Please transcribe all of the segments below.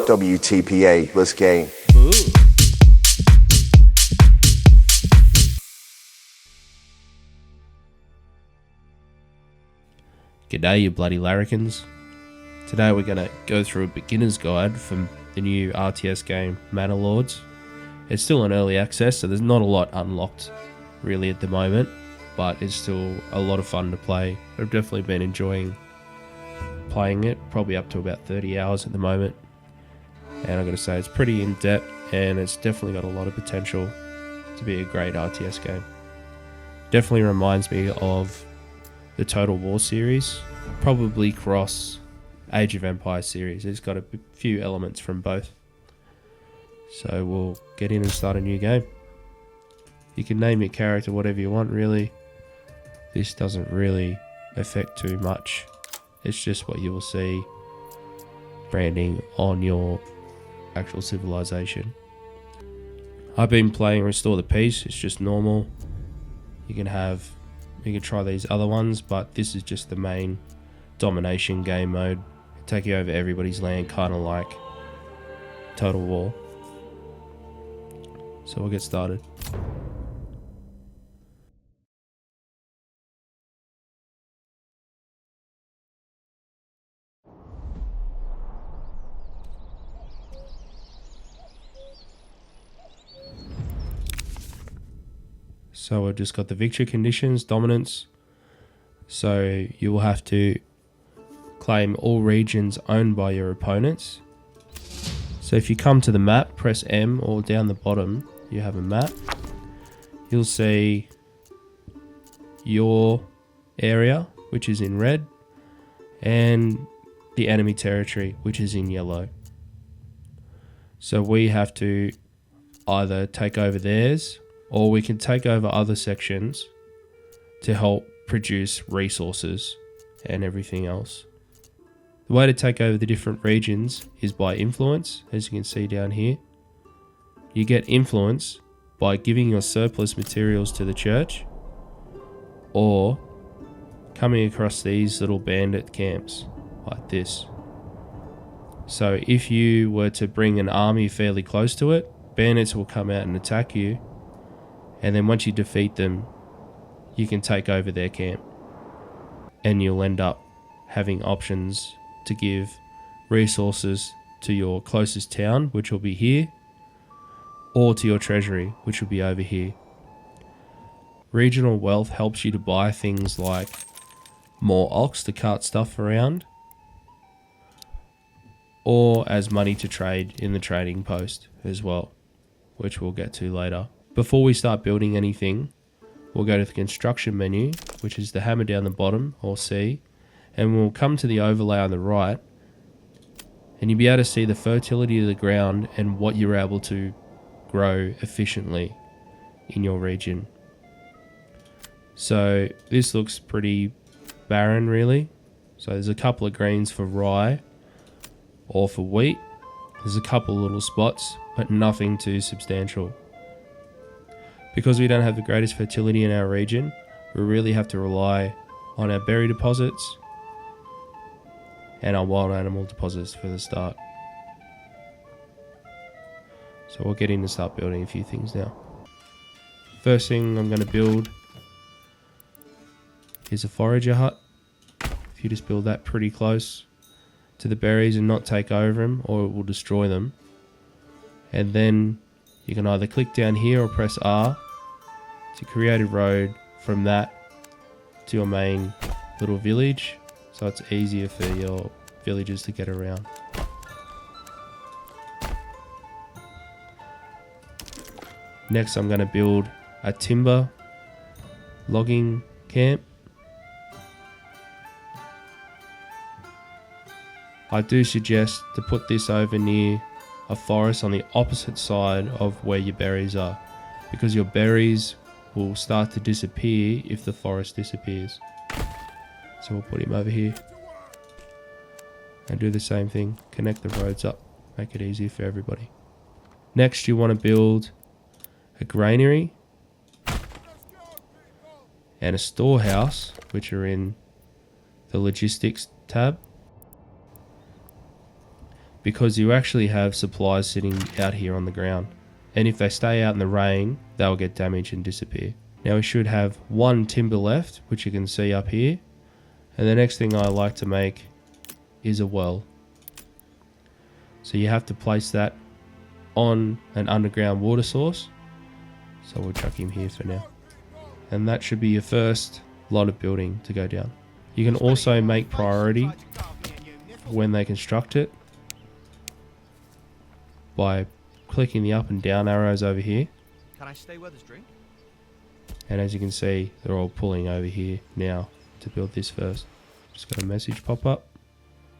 WTPA, let's game. Ooh. G'day, you bloody larrikins. Today we're going to go through a beginner's guide from the new RTS game Manor Lords. It's still in early access, so there's not a lot unlocked really at the moment, but it's still a lot of fun to play. I've definitely been enjoying playing it, probably up to about 30 hours at the moment. And I've got to say, it's pretty in-depth and it's definitely got a lot of potential to be a great RTS game. Definitely reminds me of the Total War series, probably cross Age of Empires series. It's got a few elements from both. So we'll get in and start a new game. You can name your character whatever you want, really. This doesn't really affect too much. It's just what you will see branding on your actual civilization. I've been playing Restore the Peace. It's just normal. You can try these other ones, but this is just the main domination game mode. Take you over everybody's land, kind of like Total War. So we'll get started. So we've just got the victory conditions, dominance. So you will have to claim all regions owned by your opponents. So if you come to the map, press M, or down the bottom, you have a map. You'll see your area, which is in red, and the enemy territory, which is in yellow. So we have to either take over theirs, or we can take over other sections to help produce resources and everything else. The way to take over the different regions is by influence, as you can see down here. You get influence by giving your surplus materials to the church, or coming across these little bandit camps like this. So if you were to bring an army fairly close to it, bandits will come out and attack you, and then once you defeat them, you can take over their camp, and you'll end up having options to give resources to your closest town, which will be here, or to your treasury, which will be over here. Regional wealth helps you to buy things like more ox to cart stuff around, or as money to trade in the trading post as well, which we'll get to later. Before we start building anything, we'll go to the construction menu, which is the hammer down the bottom, or C, and we'll come to the overlay on the right, and you'll be able to see the fertility of the ground and what you're able to grow efficiently in your region. So this looks pretty barren, really. So there's a couple of greens for rye or for wheat. There's a couple little spots, but nothing too substantial. Because we don't have the greatest fertility in our region, we really have to rely on our berry deposits and our wild animal deposits for the start. So we'll get in and start building a few things now. First thing I'm going to build is a forager hut. If you just build that pretty close to the berries and not take over them, or it will destroy them. And then you can either click down here or press R to create a road from that to your main little village, so it's easier for your villagers to get around. Next I'm going to build a timber logging camp. I do suggest to put this over near a forest on the opposite side of where your berries are, because your berries will start to disappear if the forest disappears. So we'll put him over here and do the same thing, connect the roads up, make it easier for everybody. Next you want to build a granary and a storehouse, which are in the logistics tab. because you actually have supplies sitting out here on the ground. And if they stay out in the rain, they'll get damaged and disappear. Now we should have 1 timber left, which you can see up here. And the next thing I like to make is a well. So you have to place that on an underground water source. So we'll chuck him here for now. And that should be your first lot of building to go down. You can also make priority when they construct it by clicking the up and down arrows over here. Can I stay with us, drink? And as you can see, they're all pulling over here now to build this first. Just got a message pop up.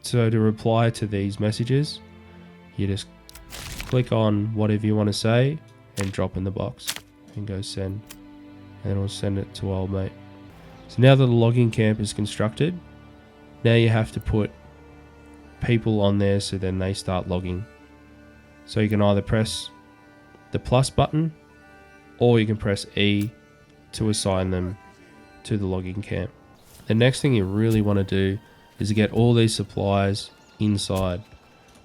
So to reply to these messages, you just click on whatever you want to say and drop in the box and go send. And it'll send it to old mate. So now that the logging camp is constructed, now you have to put people on there so then they start logging. So you can either press the plus button or you can press E to assign them to the logging camp. The next thing you really want to do is to get all these supplies inside.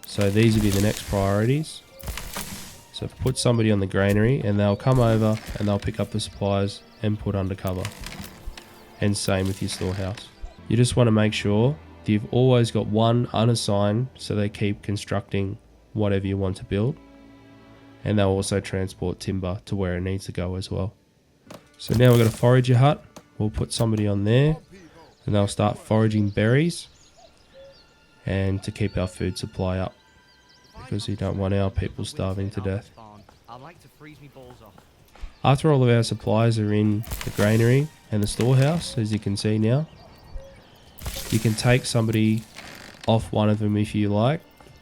So these will be the next priorities. So put somebody on the granary and they'll come over and they'll pick up the supplies and put under cover. And same with your storehouse. You just want to make sure that you've always got one unassigned so they keep constructing whatever you want to build. And they'll also transport timber to where it needs to go as well. So now we've got a forager hut. We'll put somebody on there and they'll start foraging berries and to keep our food supply up, because we don't want our people starving to death. After all of our supplies are in the granary and the storehouse, as you can see now, you can take somebody off one of them if you like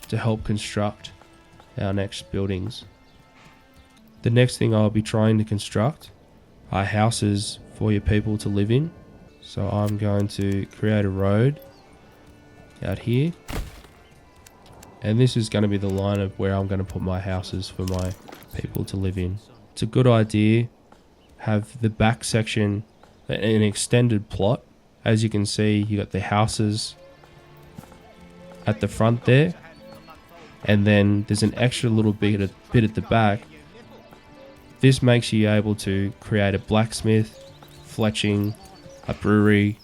to help construct our next buildings. The next thing I'll be trying to construct are houses for your people to live in. So I'm going to create a road out here. And this is going to be the line of where I'm going to put my houses for my people to live in. It's a good idea. Have the back section an extended plot. As you can see, you got the houses at the front there. And then there's an extra little bit at the back. This makes you able to create a blacksmith, fletching, a brewery,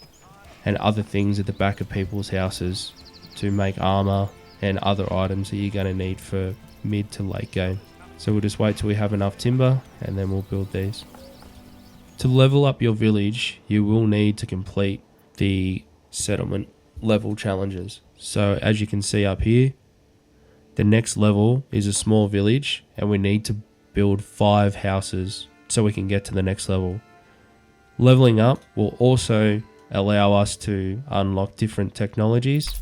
and other things at the back of people's houses to make armor and other items that you're going to need for mid to late game. So we'll just wait till we have enough timber and then we'll build these. To level up your village, you will need to complete the settlement level challenges. So as you can see up here, the next level is a small village and we need to build 5 houses so we can get to the next level. Leveling up will also allow us to unlock different technologies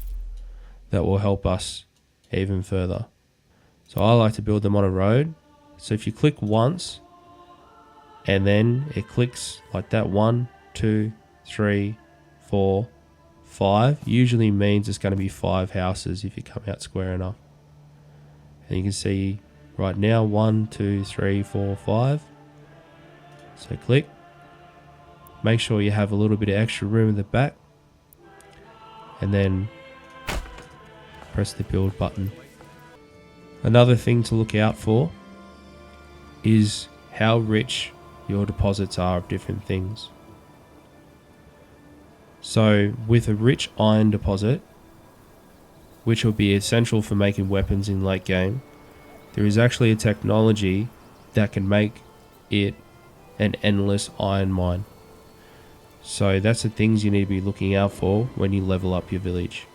that will help us even further. So I like to build them on a road. So if you click once and then it clicks like that, 1, 2, 3, 4, 5, usually means it's going to be 5 houses if you come out square enough. And you can see right now 1, 2, 3, 4, 5. So click. Make sure you have a little bit of extra room at the back. And then press the build button. Another thing to look out for is how rich your deposits are of different things. So with a rich iron deposit, which will be essential for making weapons in late game, there is actually a technology that can make it an endless iron mine. So that's the things you need to be looking out for when you level up your village.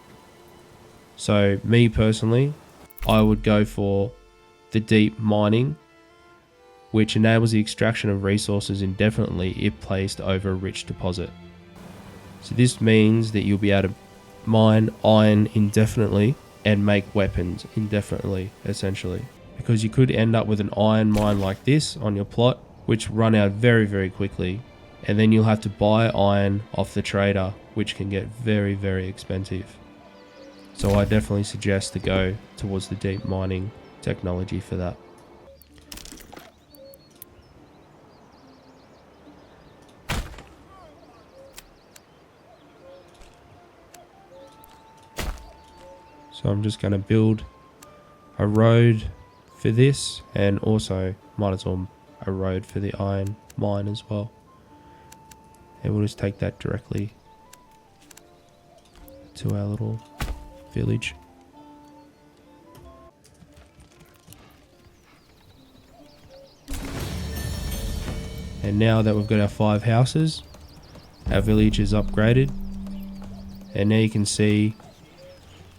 So me personally, I would go for the deep mining, which enables the extraction of resources indefinitely if placed over a rich deposit. So this means that you'll be able to mine iron indefinitely and make weapons indefinitely, essentially. Because you could end up with an iron mine like this on your plot, which run out very, very quickly. And then you'll have to buy iron off the trader, which can get very, very expensive. So I definitely suggest to go towards the deep mining technology for that. So I'm just going to build a road for this, and also might as well a road for the iron mine as well. And we'll just take that directly to our little village. And now that we've got our 5 houses, our village is upgraded. And now you can see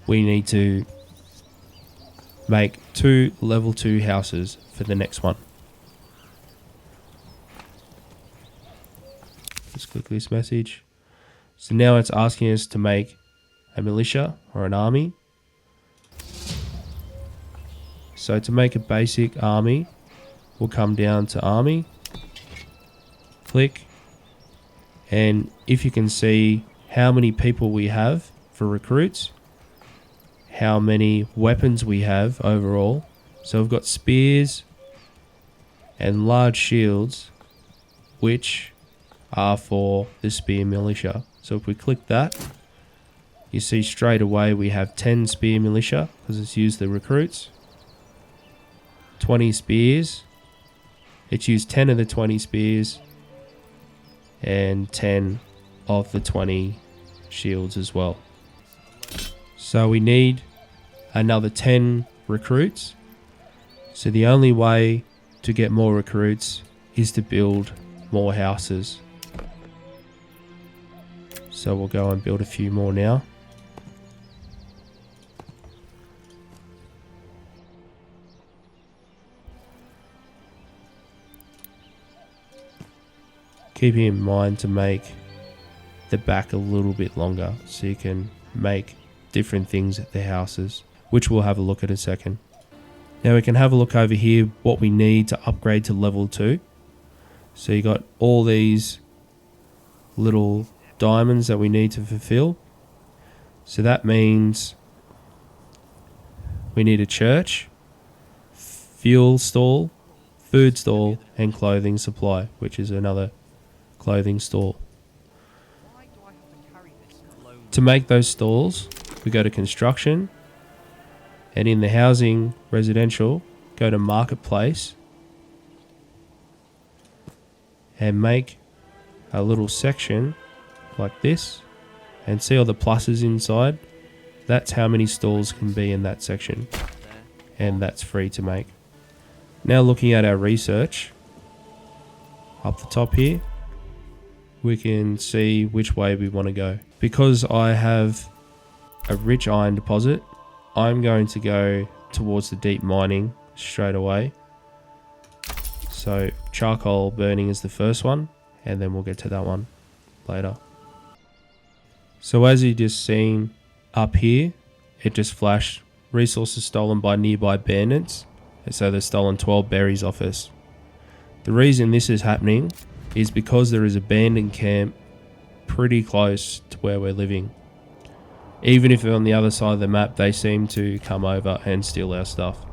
we need to make 2 level 2 houses for the next one. Just click this message. So now it's asking us to make a militia or an army. So to make a basic army, we'll come down to army, click, and if you can see how many people we have for recruits, how many weapons we have overall. So we've got spears and large shields, which are for the spear militia. So if we click that, you see straight away we have 10 spear militia because it's used the recruits, 20 spears, it's used 10 of the 20 spears, and 10 of the 20 shields as well. So we need another 10 recruits. So the only way to get more recruits is to build more houses. So we'll go and build a few more now. Keeping in mind to make the back a little bit longer so you can make different things at the houses, which we'll have a look at in a second. Now we can have a look over here what we need to upgrade to level 2. So you got all these little diamonds that we need to fulfill. So that means we need a church, fuel stall, food stall, and clothing supply, which is another clothing store. To make those stalls, we go to construction, and in the housing residential, go to marketplace and make a little section like this, and see all the pluses inside. That's how many stalls can be in that section, and that's free to make. Now looking at our research up the top here, we can see which way we want to go. Because I have a rich iron deposit, I'm going to go towards the deep mining straight away. So charcoal burning is the first one, and then we'll get to that one later. So as you just seen up here, it just flashed resources stolen by nearby bandits. And so they've stolen 12 berries off us. The reason this is happening is because there is a abandoned camp pretty close to where we're living. Even if on the other side of the map, they seem to come over and steal our stuff.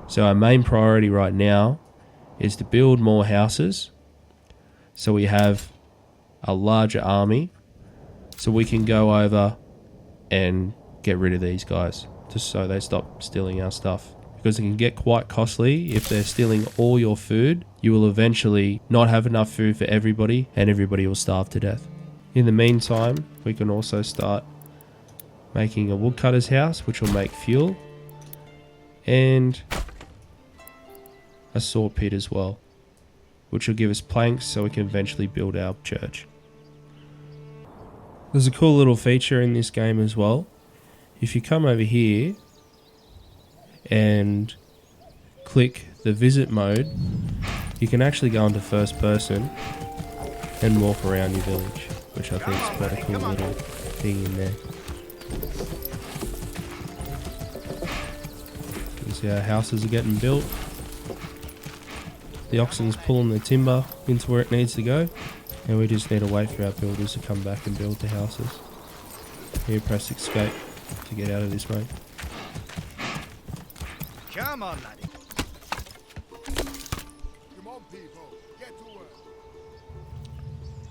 So our main priority right now is to build more houses, so we have a larger army, so we can go over and get rid of these guys, just so they stop stealing our stuff. Because it can get quite costly. If they're stealing all your food, you will eventually not have enough food for everybody, and everybody will starve to death. In the meantime, we can also start making a woodcutter's house, which will make fuel, and a saw pit as well, which will give us planks so we can eventually build our church. There's a cool little feature in this game as well. If you come over here and click the visit mode, you can actually go into first person and walk around your village, which I think is quite a cool little thing in there. You can see our houses are getting built. The oxen's pulling the timber into where it needs to go, and we just need to wait for our builders to come back and build the houses. Here, press escape to get out of this mode. Come on, laddie. Come on, people. Get to work.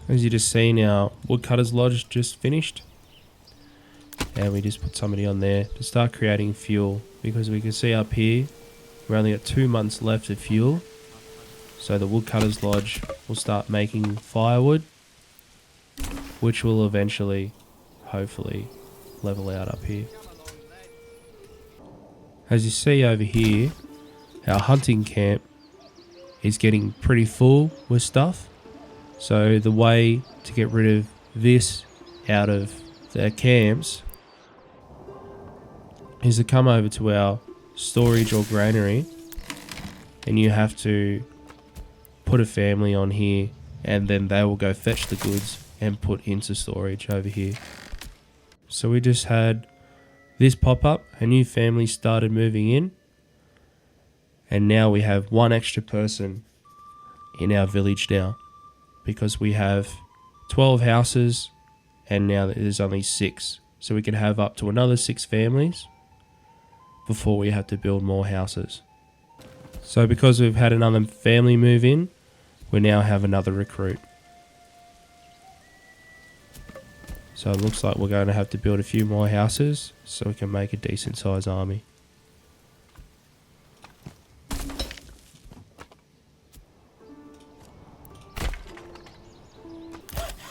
As you just seen, our woodcutter's lodge just finished, And we just put somebody on there to start creating fuel, because we can see up here we're only got 2 months left of fuel. So the Woodcutters Lodge will start making firewood, which will eventually, hopefully, level out up here. As you see over here, our hunting camp is getting pretty full with stuff. So the way to get rid of this out of their camps is to come over to our storage or granary, and you have to put a family on here, and then they will go fetch the goods and put into storage over here. So we just had this pop up, a new family started moving in, and now we have one extra person in our village now, because we have 12 houses and now there's only 6, so we can have up to another 6 families before we have to build more houses. So because we've had another family move in, we now have another recruit. So it looks like we're going to have to build a few more houses so we can make a decent sized army.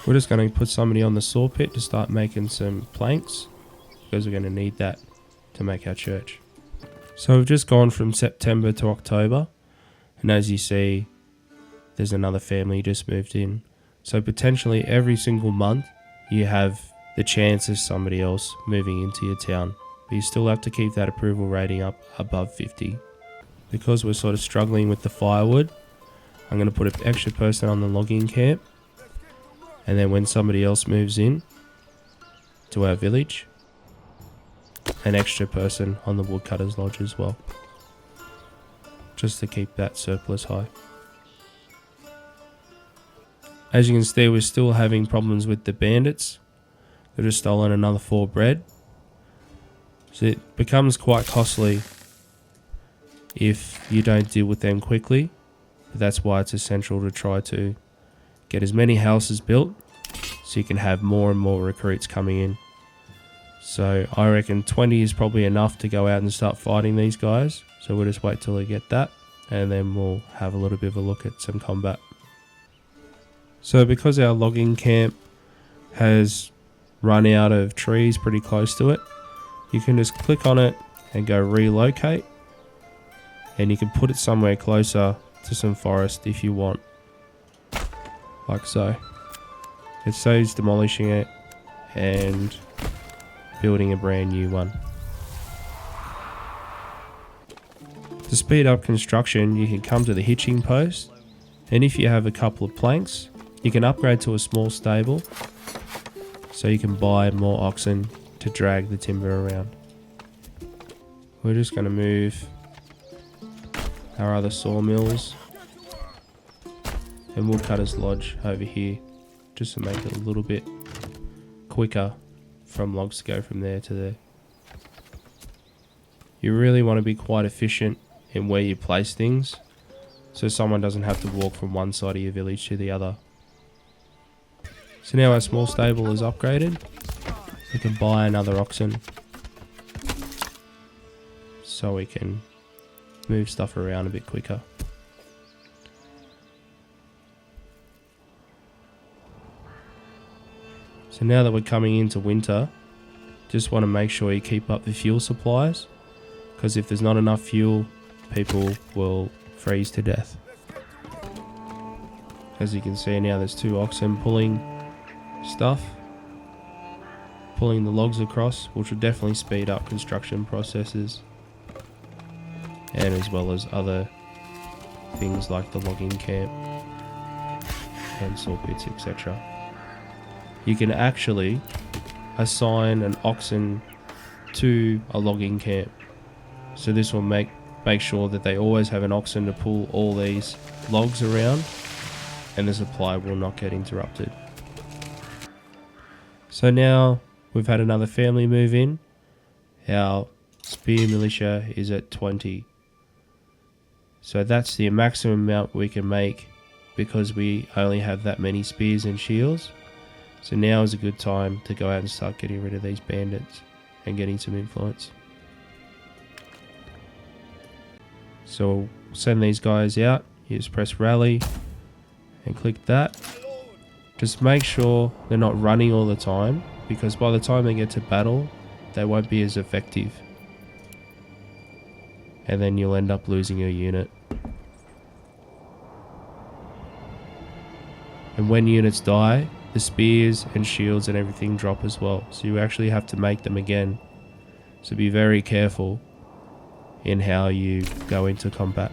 We're just going to put somebody on the saw pit to start making some planks, because we're going to need that to make our church. So we've just gone from September to October, and as you see, there's another family just moved in. So potentially every single month you have the chance of somebody else moving into your town, but you still have to keep that approval rating up above 50. Because we're sort of struggling with the firewood, I'm going to put an extra person on the logging camp, and then when somebody else moves in to our village, an extra person on the Woodcutters Lodge as well, just to keep that surplus high. As you can see, we're still having problems with the bandits. They've just stolen another 4 bread. So it becomes quite costly if you don't deal with them quickly. But that's why it's essential to try to get as many houses built so you can have more and more recruits coming in. So I reckon 20 is probably enough to go out and start fighting these guys. So we'll just wait till they get that, and then we'll have a little bit of a look at some combat. So because our logging camp has run out of trees pretty close to it, you can just click on it and go relocate, and you can put it somewhere closer to some forest if you want, like so. It saves demolishing it and building a brand new one. To speed up construction, you can come to the hitching post, and if you have a couple of planks, you can upgrade to a small stable so you can buy more oxen to drag the timber around. We're just going to move our other sawmills and Woodcutters Lodge over here, just to make it a little bit quicker from logs to go from there to there. You really want to be quite efficient in where you place things, so someone doesn't have to walk from one side of your village to the other. So now our small stable is upgraded. We can buy another oxen so we can move stuff around a bit quicker. So now that we're coming into winter, just want to make sure you keep up the fuel supplies, because if there's not enough fuel, people will freeze to death. As you can see now, there's 2 oxen pulling stuff, pulling the logs across, which will definitely speed up construction processes, and as well as other things like the logging camp and saw pits, etc. You can actually assign an oxen to a logging camp, so this will make sure that they always have an oxen to pull all these logs around, and the supply will not get interrupted. So now we've had another family move in. Our spear militia is at 20. So that's the maximum amount we can make, because we only have that many spears and shields. So now is a good time to go out and start getting rid of these bandits. and getting some influence. So we'll send these guys out. You just press rally and click that. Just make sure they're not running all the time, because by the time they get to battle, they won't be as effective. And then you'll end up losing your unit. And when units die, the spears and shields and everything drop as well. So you actually have to make them again. So be very careful in how you go into combat.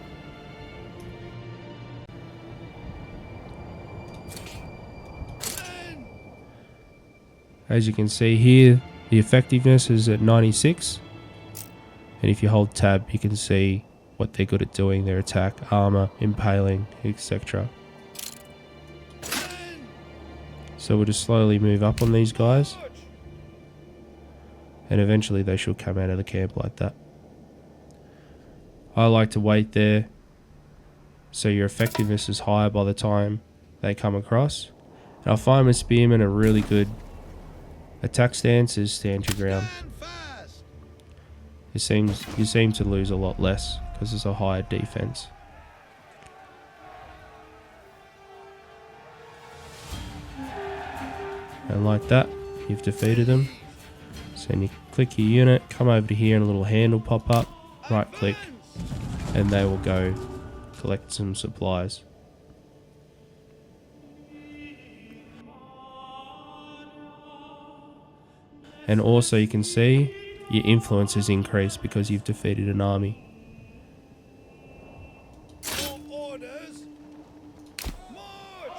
As you can see here, the effectiveness is at 96. And if you hold tab, you can see what they're good at doing, their attack, armor, impaling, etc. So we'll just slowly move up on these guys. And eventually they should come out of the camp like that. I like to wait there so your effectiveness is higher by the time they come across. And I find with spearmen a really good attack stance is stand your ground. You seem to lose a lot less because there's a higher defense. And like that, you've defeated them. So then you click your unit, come over to here and a little hand will pop up, right click, and they will go collect some supplies. And also you can see your influence has increased because you've defeated an army. Orders. March.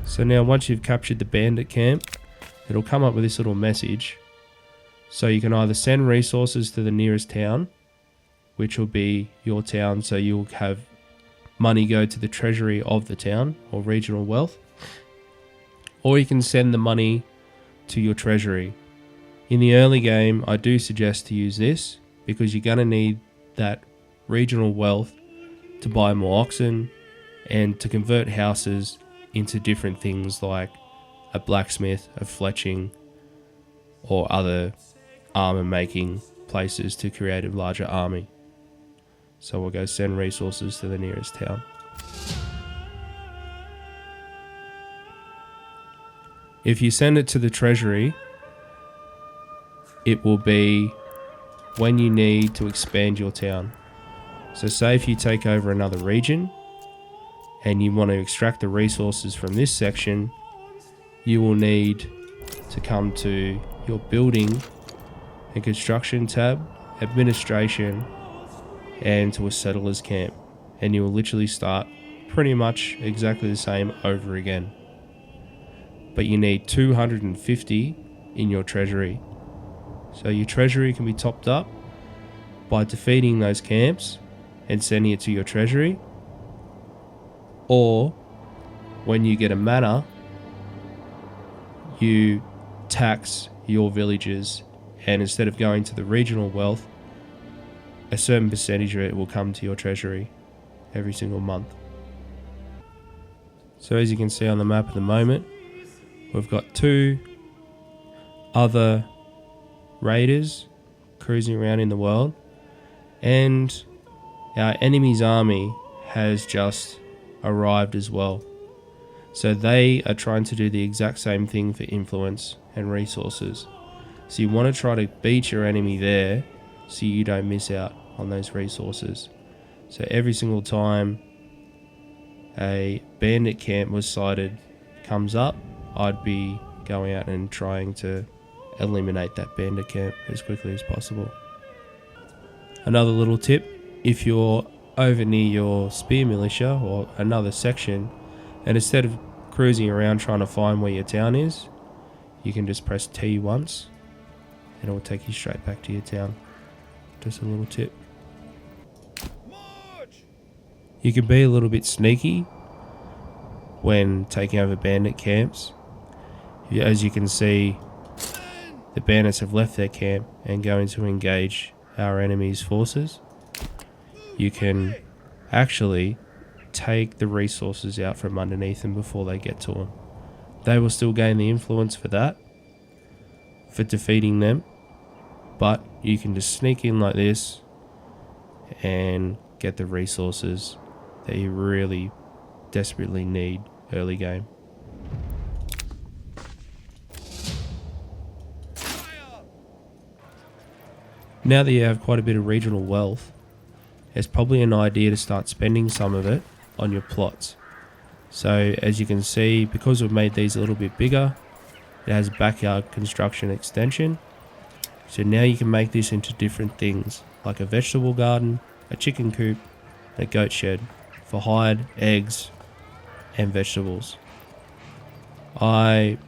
So now once you've captured the bandit camp, it'll come up with this little message. So you can either send resources to the nearest town, which will be your town, so you'll have money go to the treasury of the town or regional wealth. Or you can send the money to your treasury. In the early game, I do suggest to use this because you're going to need that regional wealth to buy more oxen and to convert houses into different things like a blacksmith, a fletching, or other armor making places to create a larger army. So we'll go send resources to the nearest town. If you send it to the treasury, it will be when you need to expand your town. So say if you take over another region and you want to extract the resources from this section, you will need to come to your building and construction tab, administration, and to a settler's camp. And you will literally start pretty much exactly the same over again. But you need 250 in your treasury. So your treasury can be topped up by defeating those camps and sending it to your treasury. Or when you get a manor, you tax your villages, and instead of going to the regional wealth, a certain percentage of it will come to your treasury every single month. So as you can see on the map at the moment, we've got two other raiders cruising around in the world, and our enemy's army has just arrived as well. So they are trying to do the exact same thing for influence and resources. So you want to try to beat your enemy there so you don't miss out on those resources. So every single time a bandit camp was sighted comes up, I'd be going out and trying to eliminate that bandit camp as quickly as possible. Another little tip, if you're over near your spear militia or another section, and instead of cruising around trying to find where your town is, you can just press T once and it will take you straight back to your town. Just a little tip. March. You can be a little bit sneaky when taking over bandit camps. As you can see, the bandits have left their camp and going to engage our enemy's forces. You can actually take the resources out from underneath them before they get to them. they will still gain the influence for that, for defeating them. But you can just sneak in like this and get the resources that you really desperately need early game. Now that you have quite a bit of regional wealth, it's probably an idea to start spending some of it on your plots. So as you can see, because we've made these a little bit bigger, it has backyard construction extension. So now you can make this into different things, like a vegetable garden, a chicken coop, and a goat shed for hide, eggs, and vegetables. I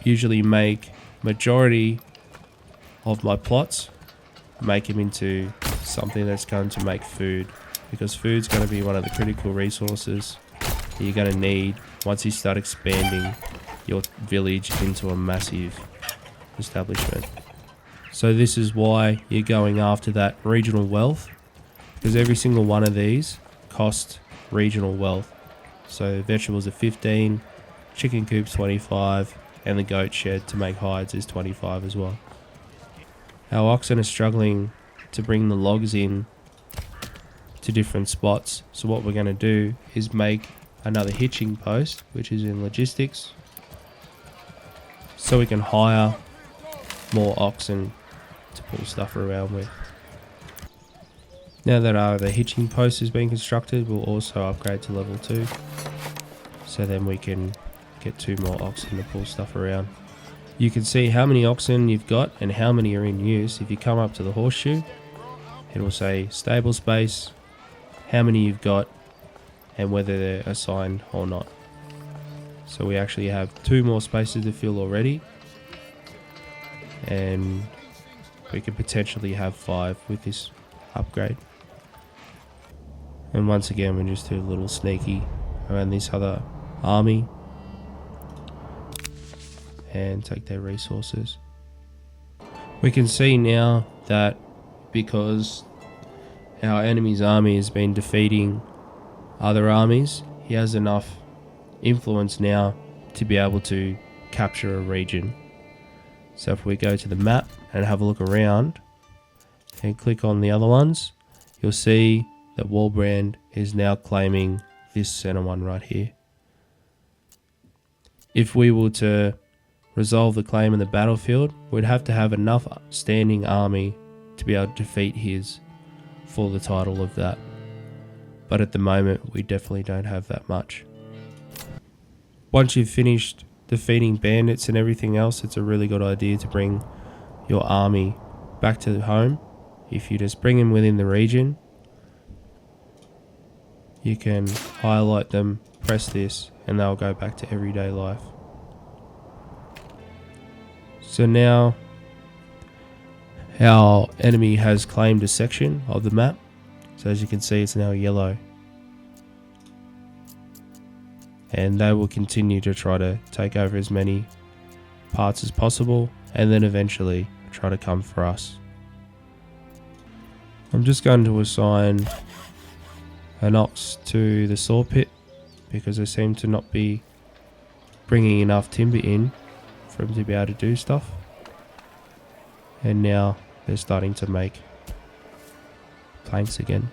usually make majority of my plots, make them into something that's going to make food, because food's going to be one of the critical resources that you're going to need once you start expanding your village into a massive establishment. So this is why you're going after that regional wealth, because every single one of these cost regional wealth. So vegetables are 15, chicken coops 25, and the goat shed to make hides is 25 as well. Our oxen are struggling to bring the logs in to different spots. So what we're going to do is make another hitching post, which is in logistics, so we can hire more oxen to pull stuff around with. Now that the hitching post has been constructed, we'll also upgrade to level 2. So then we can get 2 more oxen to pull stuff around. You can see how many oxen you've got and how many are in use. If you come up to the horseshoe, it will say stable space, how many you've got, and whether they're assigned or not. So we actually have 2 more spaces to fill already, and we could potentially have 5 with this upgrade. And once again, we just do a little sneaky around this other army and take their resources. We can see now that because our enemy's army has been defeating other armies, he has enough influence now to be able to capture a region. So if we go to the map and have a look around and click on the other ones, you'll see that Wallbrand is now claiming this center one right here. If we were to resolve the claim in the battlefield, we'd have to have enough standing army to be able to defeat his for the title of that. But at the moment, we definitely don't have that much. Once you've finished defeating bandits and everything else, it's a really good idea to bring your army back to home. If you just bring them within the region, you can highlight them, press this, and they'll go back to everyday life. So now our enemy has claimed a section of the map. So as you can see, it's now yellow. And they will continue to try to take over as many parts as possible, and then eventually try to come for us. I'm just going to assign an ox to the saw pit, because they seem to not be bringing enough timber in for him to be able to do stuff. And now they're starting to make planks again.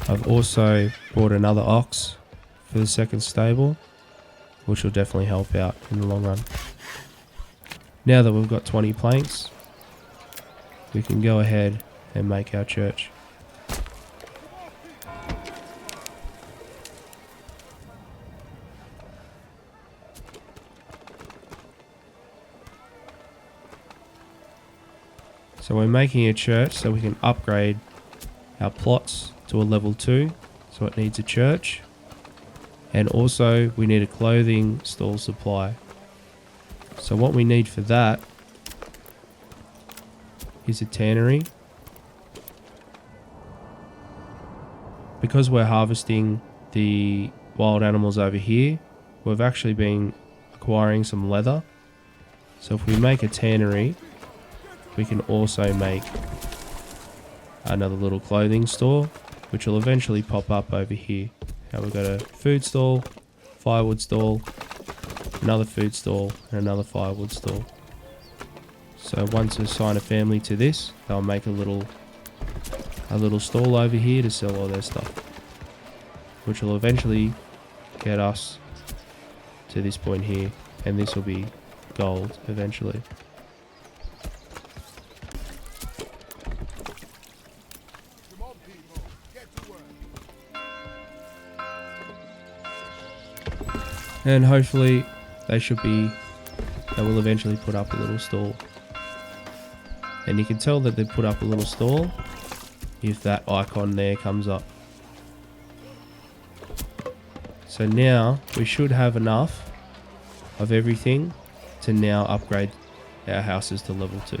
I've also bought another ox for the second stable, which will definitely help out in the long run. Now that we've got 20 planks, we can go ahead and make our church. So we're making a church so we can upgrade our plots to a level 2, so it needs a church. And also we need a clothing stall supply. So what we need for that is a tannery. Because we're harvesting the wild animals over here, we've actually been acquiring some leather. So if we make a tannery, we can also make another little clothing store, which will eventually pop up over here. Now we've got a food stall, firewood stall, another food stall, and another firewood stall. So once we assign a family to this, they'll make a little stall over here to sell all their stuff, which will eventually get us to this point here, and this will be gold eventually. Come on, people, get to work. And hopefully they will eventually put up a little stall. And you can tell that they put up a little stall if that icon there comes up. So now we should have enough of everything to now upgrade our houses to level 2.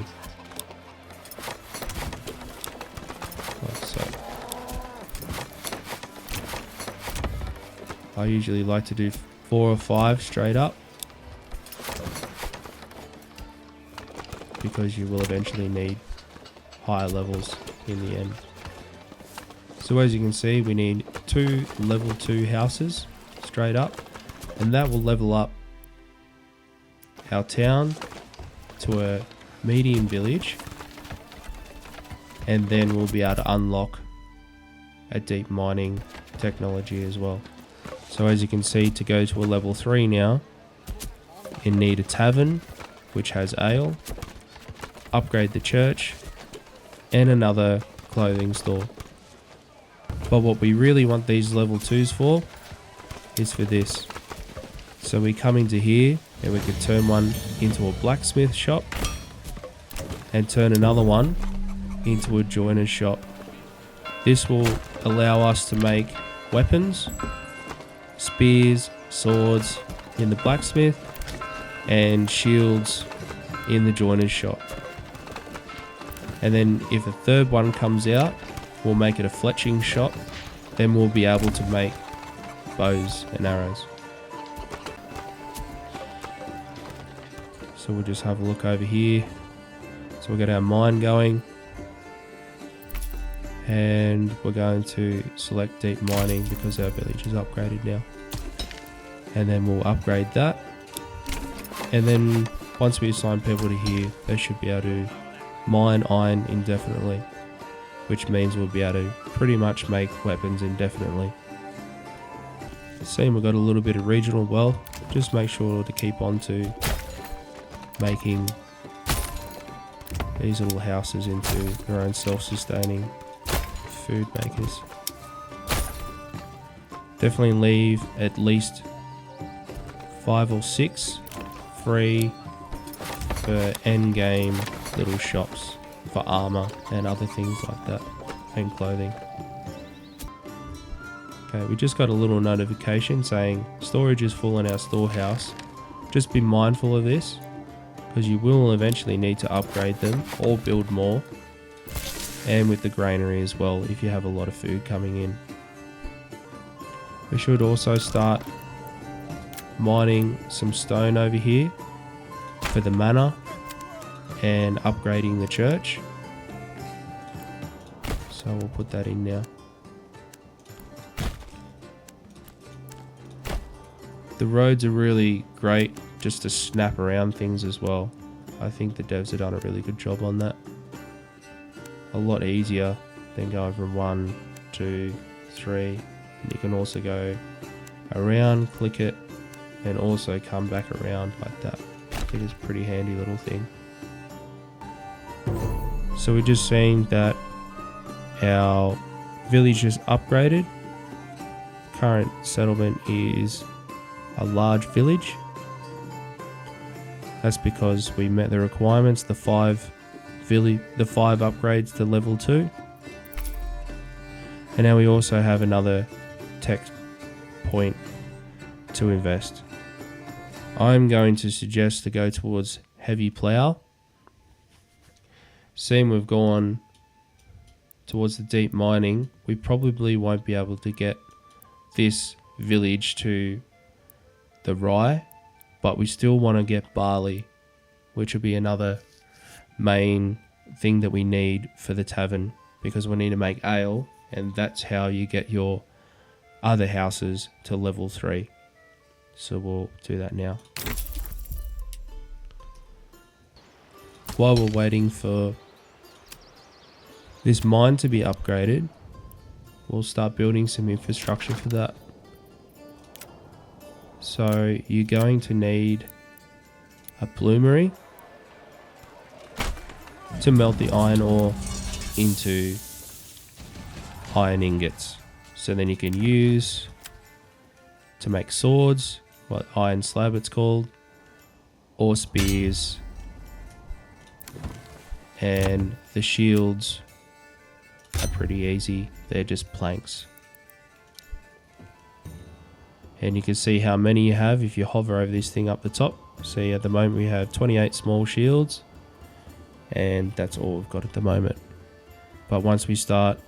Like so. I usually like to do 4 or 5 straight up, because you will eventually need higher levels in the end. So as you can see, we need 2 level 2 houses straight up, and that will level up our town to a medium village, and then we'll be able to unlock a deep mining technology as well. So as you can see, to go to a level 3 now, you need a tavern which has ale, upgrade the church, and another clothing store. But what we really want these level 2s for is for this. So we come into here and we can turn one into a blacksmith shop and turn another one into a joiner's shop. This will allow us to make weapons, spears, swords in the blacksmith, and shields in the joiner's shop. And then if a third one comes out, we'll make it a fletching shop. Then we'll be able to make bows and arrows. So we'll just have a look over here. So we'll get our mine going, and we're going to select deep mining because our village is upgraded now. And then we'll upgrade that. And then once we assign people to here, they should be able to mine iron indefinitely, which means we'll be able to pretty much make weapons indefinitely. Seeing we've got a little bit of regional wealth, just make sure to keep on to making these little houses into their own self-sustaining food makers. Definitely leave at least 5 or 6 free for end game little shops for armor and other things like that, and clothing. Okay, we just got a little notification saying storage is full in our storehouse. Just be mindful of this, because you will eventually need to upgrade them or build more, and with the granary as well if you have a lot of food coming in. We should also start mining some stone over here for the manor and upgrading the church. So we'll put that in now. The roads are really great just to snap around things as well. I think the devs have done a really good job on that. A lot easier than going from 1, 2, 3. And you can also go around, click it, and also come back around like that. It is a pretty handy little thing. So we're just seeing that our village is upgraded. Current settlement is a large village. That's because we met the requirements, the 5 upgrades to level 2. And now we also have another tech point to invest. I'm going to suggest to go towards heavy plough. Seeing we've gone towards the deep mining, we probably won't be able to get this village to the rye, but we still want to get barley, which will be another main thing that we need for the tavern, because we need to make ale, and that's how you get your other houses to level 3. So we'll do that now. While we're waiting for this mine to be upgraded, we'll start building some infrastructure for that. So you're going to need a bloomery to melt the iron ore into iron ingots. So then you can use to make swords, what iron slab it's called, or spears, and the shields are pretty easy. They're just planks. And you can see how many you have if you hover over this thing up the top. See, at the moment we have 28 small shields, and that's all we've got at the moment. But once we start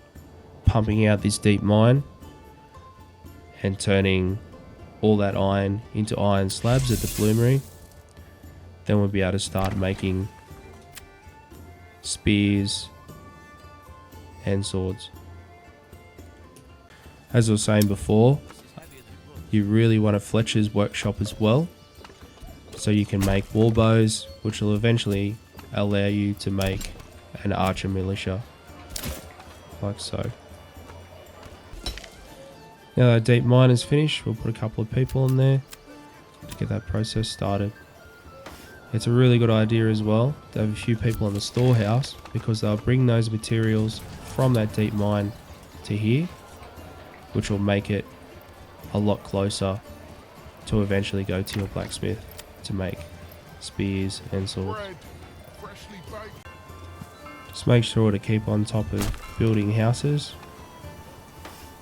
pumping out this deep mine and turning all that iron into iron slabs at the bloomery, then we'll be able to start making spears and swords. As I was saying before, you really want a Fletcher's workshop as well, so you can make war bows, which will eventually allow you to make an archer militia, like so. Now that deep mine is finished, we'll put a couple of people in there to get that process started. It's a really good idea as well to have a few people in the storehouse, because they'll bring those materials from that deep mine to here, which will make it a lot closer to eventually go to your blacksmith to make spears and swords. Bread, freshly baked. Just make sure to keep on top of building houses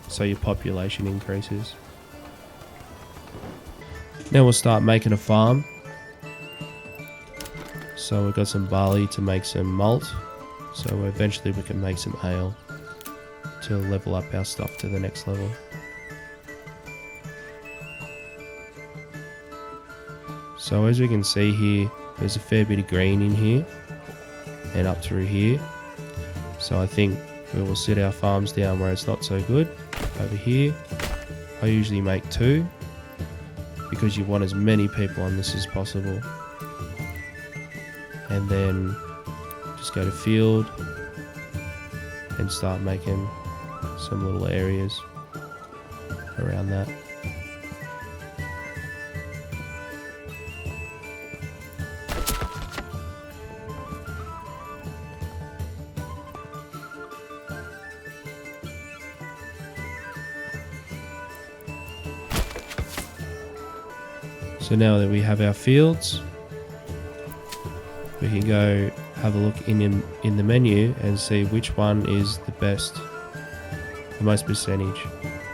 so your population increases. Now we'll start making a farm. So we've got some barley to make some malt, so eventually we can make some ale to level up our stuff to the next level. So as we can see here, there's a fair bit of green in here and up through here. So I think we will sit our farms down where it's not so good. Over here, I usually make 2 because you want as many people on this as possible. And then just go to field and start making some little areas around that. So now that we have our fields, we can go have a look in the menu and see which one is the best, the most percentage.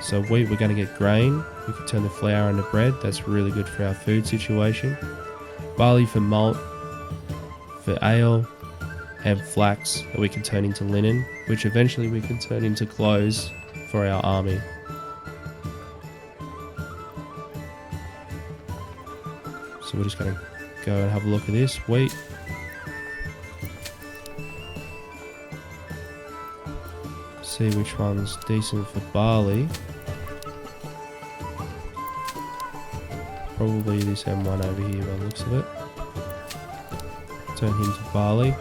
So wheat, we're going to get grain. We can turn the flour into bread. That's really good for our food situation. Barley for malt, for ale, and flax that we can turn into linen, which eventually we can turn into clothes for our army. So we're just going to go and have a look at this. Wheat. See which one's decent for barley. Probably this M1 over here by the looks of it. Turn him to barley.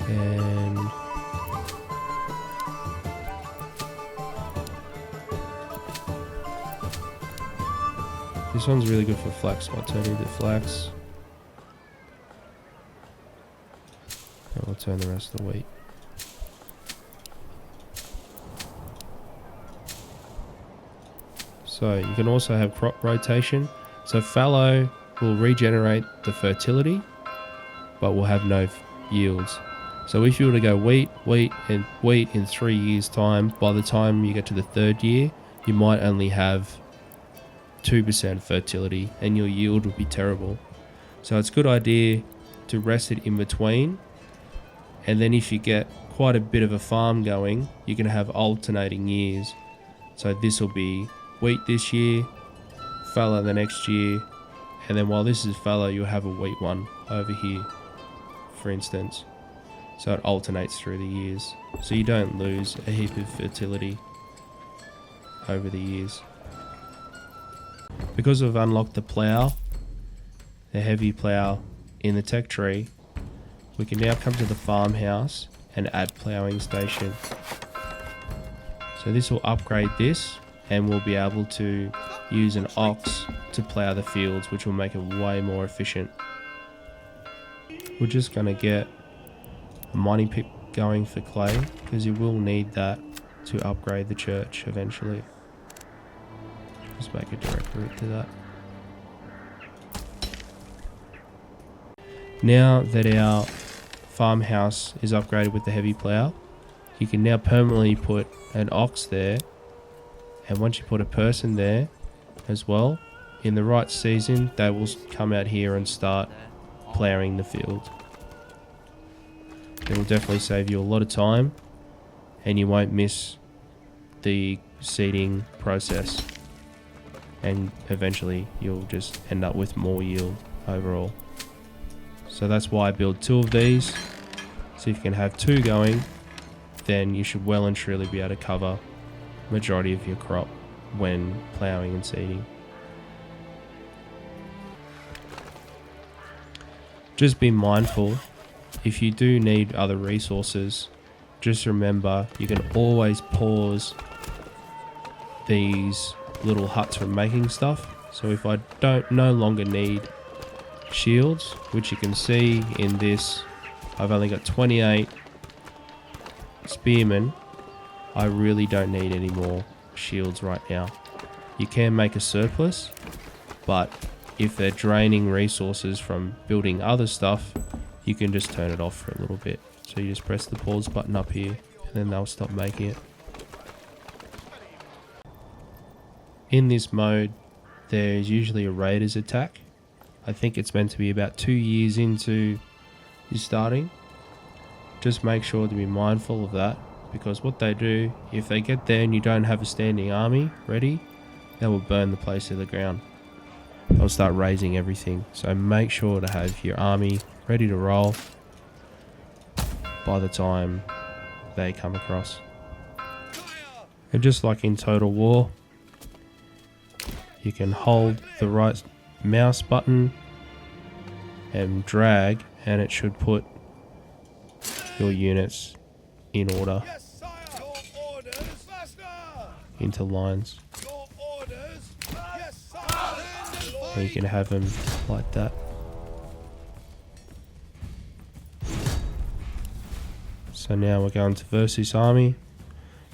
And this one's really good for flax. I'll turn into flax. And we'll turn the rest of the wheat. So you can also have crop rotation. So fallow will regenerate the fertility, but will have no yields. So if you were to go wheat in 3 years' time, by the time you get to the 3rd year, you might only have 2% fertility and your yield would be terrible. So it's a good idea to rest it in between, and then if you get quite a bit of a farm going, you can have alternating years. So this will be wheat this year, fallow the next year, and then while this is fallow, you'll have a wheat one over here, for instance. So it alternates through the years, so you don't lose a heap of fertility over the years. Because we've unlocked the plough, the heavy plough in the tech tree, we can now come to the farmhouse and add ploughing station. So this will upgrade this, and we'll be able to use an ox to plough the fields, which will make it way more efficient. We're just going to get a mining pick going for clay, because you will need that to upgrade the church eventually. Just make a direct route to that. Now that our farmhouse is upgraded with the heavy plough, you can now permanently put an ox there, and once you put a person there as well, in the right season they will come out here and start ploughing the field. It will definitely save you a lot of time, and you won't miss the seeding process, and eventually you'll just end up with more yield overall. So that's why I build 2 of these. So if you can have 2 going, then you should well and truly be able to cover majority of your crop when ploughing and seeding. Just be mindful, if you do need other resources, just remember you can always pause these little huts from making stuff. So if I no longer need shields, which you can see in this, I've only got 28 spearmen. I really don't need any more shields right now. You can make a surplus, but if they're draining resources from building other stuff, you can just turn it off for a little bit. So you just press the pause button up here, and then they'll stop making it. In this mode, there's usually a raiders attack. I think it's meant to be about 2 years into you starting. Just make sure to be mindful of that, because what they do, if they get there and you don't have a standing army ready, they will burn the place to the ground. They'll start raising everything. So make sure to have your army ready to roll by the time they come across. And just like in Total War, you can hold the right mouse button and drag, and it should put your units in order into lines. And you can have them like that. So now we're going to versus army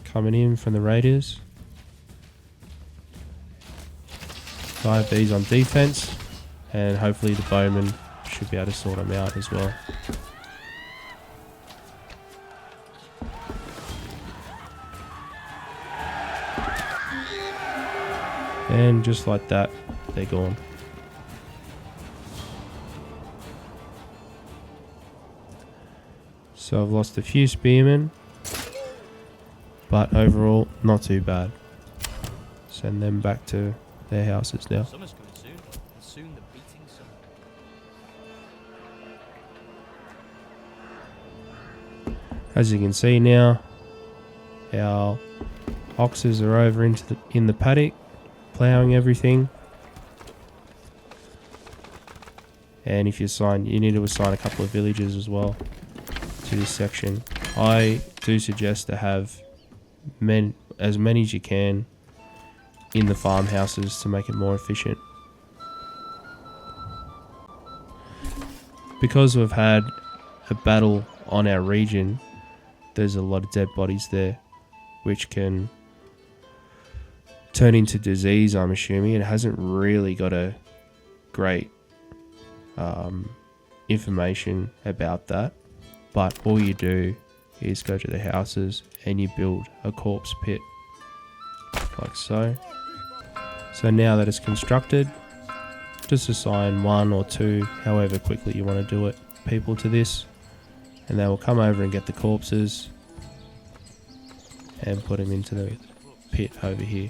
coming in from the raiders. So I have these on defense, and hopefully the bowmen should be able to sort them out as well. And just like that, they're gone. So I've lost a few spearmen, but overall not too bad. Send them back to their houses now. Summer's coming soon, and soon the beating summer. As you can see now, our oxes are over in the paddock, ploughing everything. And if you need to assign a couple of villages as well to this section. I do suggest to have as many as you can in the farmhouses to make it more efficient. Because we've had a battle on our region, there's a lot of dead bodies there, which can turn into disease, I'm assuming. It hasn't really got a great information about that, but all you do is go to the houses and you build a corpse pit like so. So now that it's constructed, just assign 1 or 2, however quickly you want to do it, people to this, and they will come over and get the corpses and put them into the pit over here.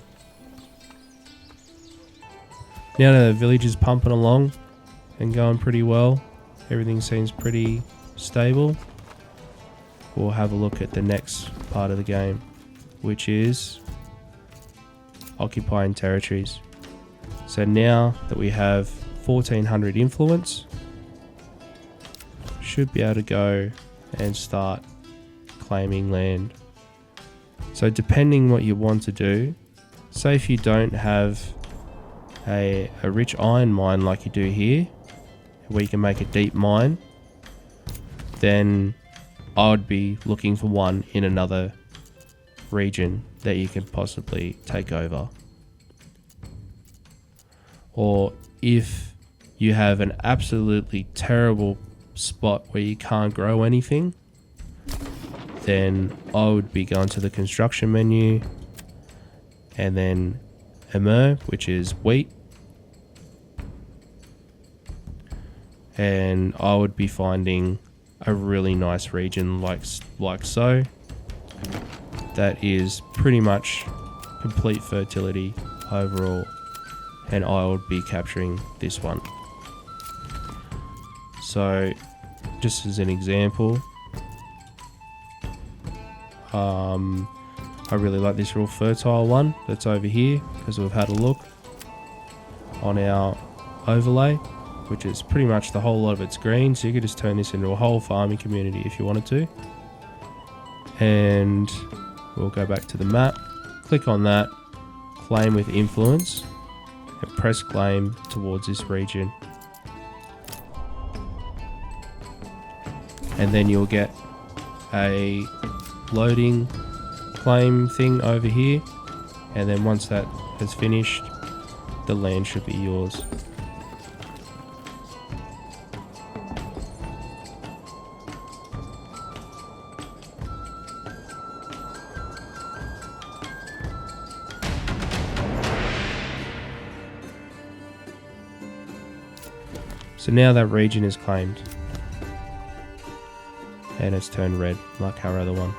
Now that the village is pumping along and going pretty well, everything seems pretty stable, we'll have a look at the next part of the game, which is occupying territories. So now that we have 1400 influence, should be able to go and start claiming land. So depending what you want to do, say if you don't have a rich iron mine like you do here, where you can make a deep mine, then I would be looking for one in another region that you can possibly take over. Or if you have an absolutely terrible spot where you can't grow anything, then I would be going to the construction menu and then Emmer, which is wheat, and I would be finding a really nice region like so, that is pretty much complete fertility overall, and I would be capturing this one. So just as an example, I really like this real fertile one that's over here, because we've had a look on our overlay, which is pretty much the whole lot of it's green, so you could just turn this into a whole farming community if you wanted to. And we'll go back to the map, click on that, claim with influence, and press claim towards this region. And then you'll get a loading claim thing over here, and then once that has finished, the land should be yours. So now that region is claimed, and it's turned red like our other one.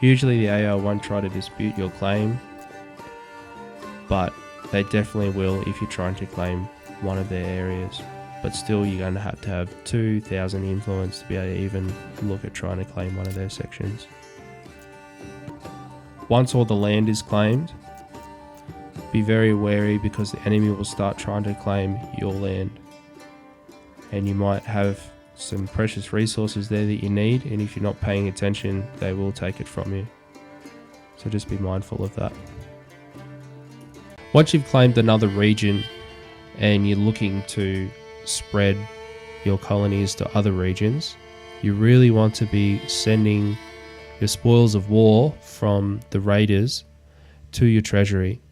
Usually the AI won't try to dispute your claim, but they definitely will if you're trying to claim one of their areas. But still, you're going to have 2,000 influence to be able to even look at trying to claim one of their sections. Once all the land is claimed, be very wary, because the enemy will start trying to claim your land. And you might have some precious resources there that you need, and if you're not paying attention, they will take it from you. So just be mindful of that. Once you've claimed another region and you're looking to spread your colonies to other regions, you really want to be sending your spoils of war from the raiders to your treasury.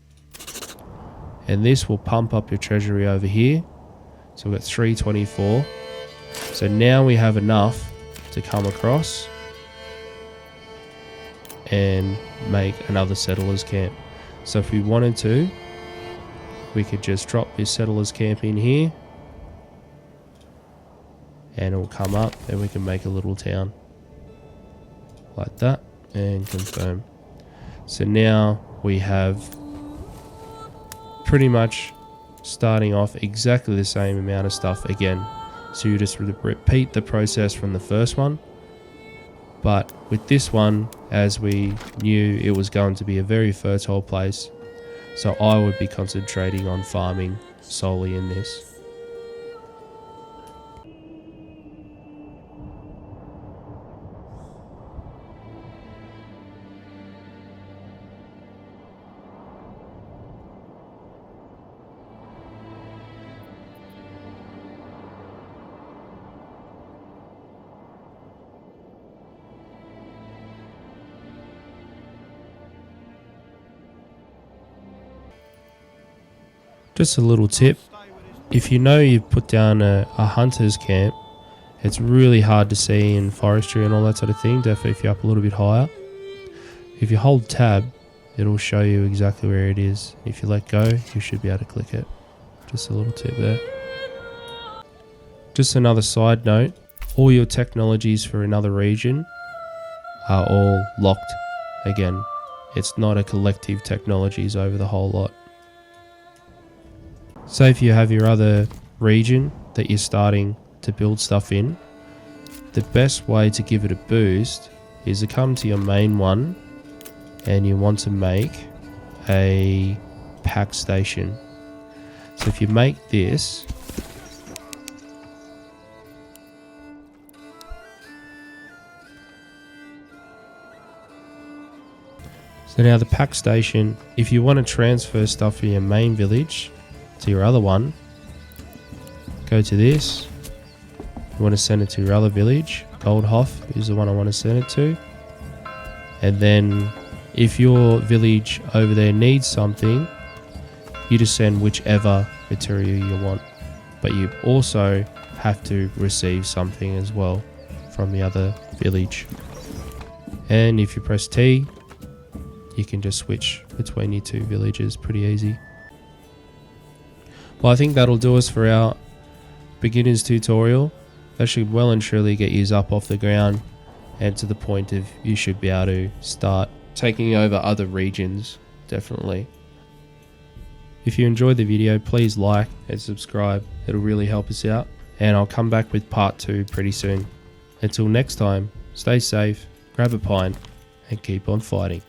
And this will pump up your treasury over here. So we've got 324. So now we have enough to come across and make another settlers camp. So if we wanted to, we could just drop this settlers camp in here, and it will come up, and we can make a little town like that, and confirm. So now we have pretty much starting off exactly the same amount of stuff again. So you just repeat the process from the first one, but with this one, as we knew it was going to be a very fertile place, so I would be concentrating on farming solely in this. Just a little tip, if you know you've put down a hunter's camp, it's really hard to see in forestry and all that sort of thing, definitely if you're up a little bit higher. If you hold tab, it'll show you exactly where it is. If you let go, you should be able to click it. Just a little tip there. Just another side note, all your technologies for another region are all locked again. It's not a collective technologies over the whole lot. So if you have your other region that you're starting to build stuff in, the best way to give it a boost is to come to your main one, and you want to make a pack station. So if you make this, so now the pack station, if you want to transfer stuff from your main village to your other one, go to this. You want to send it to your other village. Goldhof is the one I want to send it to. And then if your village over there needs something, you just send whichever material you want. But you also have to receive something as well from the other village. And if you press T, you can just switch between your two villages pretty easy. Well, I think that'll do us for our beginner's tutorial. That should well and truly get you up off the ground and to the point of you should be able to start taking over other regions, definitely. If you enjoyed the video, please like and subscribe. It'll really help us out. And I'll come back with part 2 pretty soon. Until next time, stay safe, grab a pint, and keep on fighting.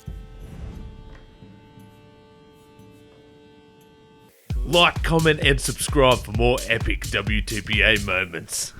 Like, comment, and subscribe for more epic WTPA moments.